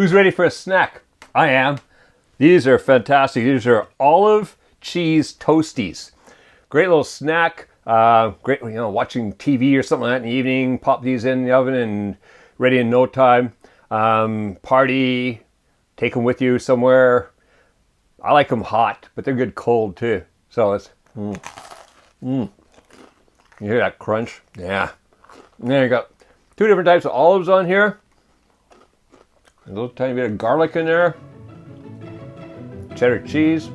Who's ready for a snack? I am. These are fantastic. These are olive cheese toasties. Great little snack. Great, watching TV or something like that in the evening. Pop these in the oven and ready in no time. Party. Take them with you somewhere. I like them hot, but they're good cold too. So let's. You hear that crunch? Yeah. And then you got two different types of olives on here. A little tiny bit of garlic in there. Cheddar cheese.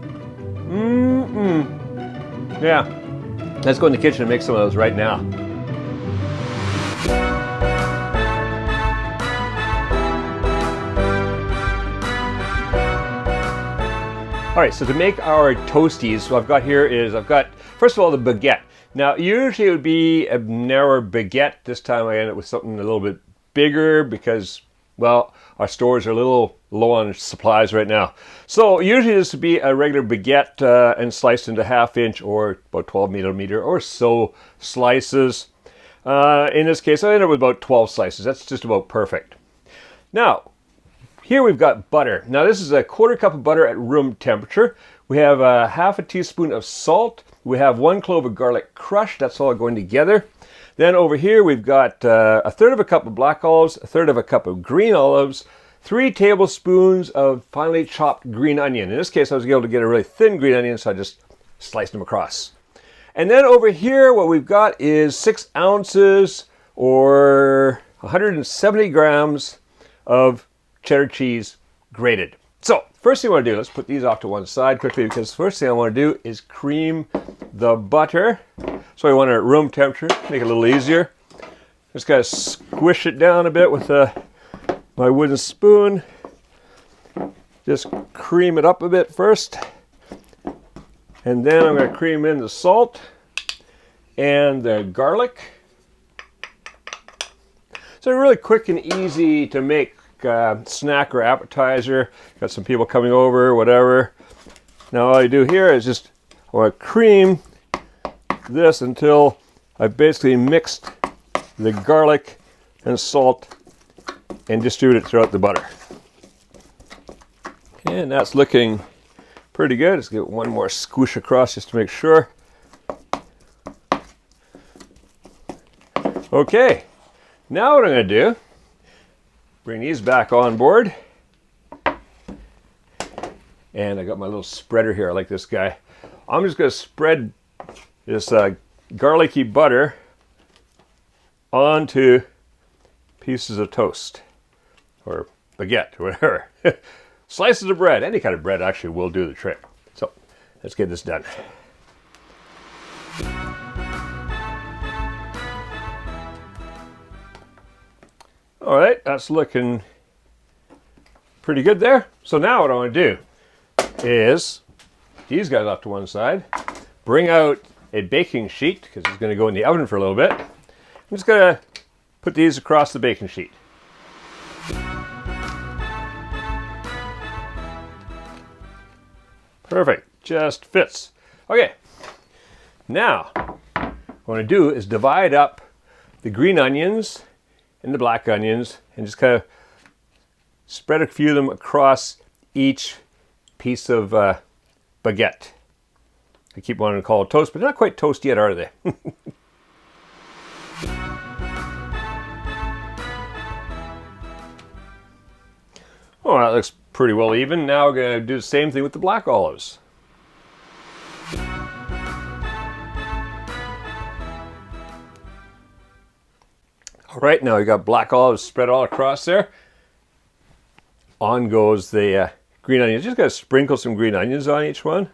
Yeah. Let's go in the kitchen and make some of those right now. All right, so to make our toasties, what I've got here is first of all, the baguette. Now, usually it would be a narrower baguette. This time I ended up with something a little bit bigger because, well, our stores are a little low on supplies right now. So usually this would be a regular baguette and sliced into 1/2 inch or about 12 millimeter or so slices. In this case, I ended up with about 12 slices. That's just about perfect. Now, here we've got butter. Now this is a 1/4 cup of butter at room temperature. We have 1/2 teaspoon of salt. We have 1 clove of garlic crushed. That's all going together. Then over here we've got 1/3 cup of black olives, 1/3 cup of green olives, 3 tablespoons of finely chopped green onion. In this case I was able to get a really thin green onion, so I just sliced them across. And then over here what we've got is 6 ounces or 170 grams of cheddar cheese grated. So first thing I want to do, let's put these off to one side quickly, because the first thing I want to do is cream the butter. So I want it at room temperature, make it a little easier. Just gotta squish it down a bit with my wooden spoon. Just cream it up a bit first. And then I'm gonna cream in the salt and the garlic. So really quick and easy to make snack or appetizer. Got some people coming over, whatever. Now all I do here is just, I want to cream this until I've basically mixed the garlic and salt and distribute it throughout the butter. And that's looking pretty good. Let's get one more squish across just to make sure. Okay, now what I'm going to do, bring these back on board. And I got my little spreader here. I like this guy. I'm just going to spread this garlicky butter onto pieces of toast or baguette or whatever. Slices of bread, any kind of bread actually will do the trick. So let's get this done. All right, that's looking pretty good there. So now what I want to do is these guys off to one side, bring out a baking sheet because it's going to go in the oven for a little bit. I'm just going to put these across the baking sheet. Perfect, just fits. Okay, now what I want to do is divide up the green onions and the black onions and just kind of spread a few of them across each piece of baguette. I keep wanting to call it toast, but they're not quite toast yet, are they? Oh, that looks pretty well even. Now we're going to do the same thing with the black olives. All right, now we got black olives spread all across there. On goes the green onions. Just got to sprinkle some green onions on each one.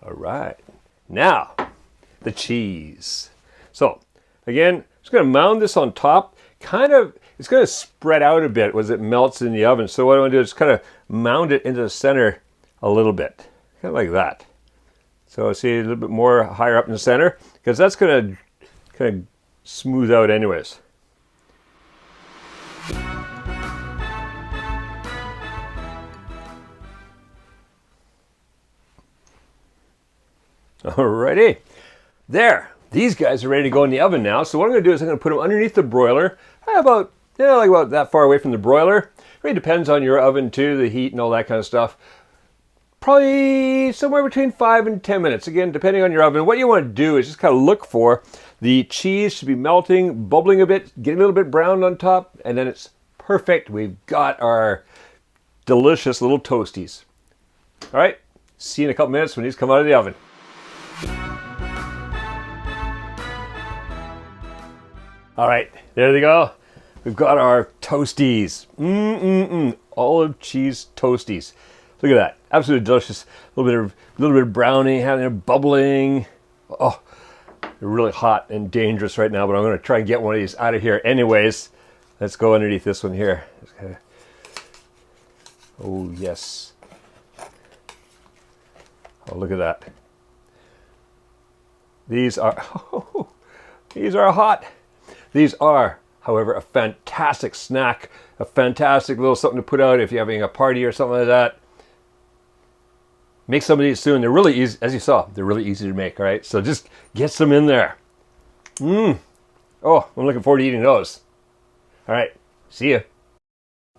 All right, now the cheese. So again, just going to mound this on top. It's going to spread out a bit as it melts in the oven. So what I want to do is kind of mound it into the center a little bit, kind of like that. So see a little bit more higher up in the center, because that's going to kind of smooth out anyways. Alrighty, there. These guys are ready to go in the oven now. So what I'm going to do is I'm going to put them underneath the broiler, about that far away from the broiler. It really depends on your oven too, the heat and all that kind of stuff. Probably somewhere between 5 and 10 minutes. Again, depending on your oven. What you want to do is just kind of look for the cheese to be melting, bubbling a bit, getting a little bit brown on top, and then it's perfect. We've got our delicious little toasties. All right, see you in a couple minutes when these come out of the oven. All right, there they go. We've got our toasties. Olive cheese toasties. Look at that, absolutely delicious. A little bit of browning, having it bubbling. Oh, they're really hot and dangerous right now, but I'm going to try and get one of these out of here anyways. Let's go underneath this one here. Oh yes. Oh, look at that. These are hot. These are, however, a fantastic snack, a fantastic little something to put out if you're having a party or something like that. Make some of these soon. They're really easy, as you saw, they're really easy to make, all right? So just get some in there. Oh, I'm looking forward to eating those. All right, see ya.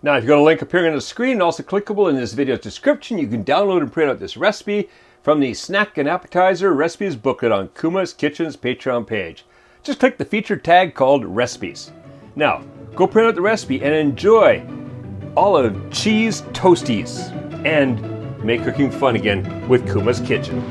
Now, if you've got a link appearing on the screen and also clickable in this video's description, you can download and print out this recipe from the Snack and Appetizer Recipes booklet on Kuma's Kitchen's Patreon page. Just click the featured tag called Recipes. Now, go print out the recipe and enjoy olive cheese toasties and make cooking fun again with Kuma's Kitchen.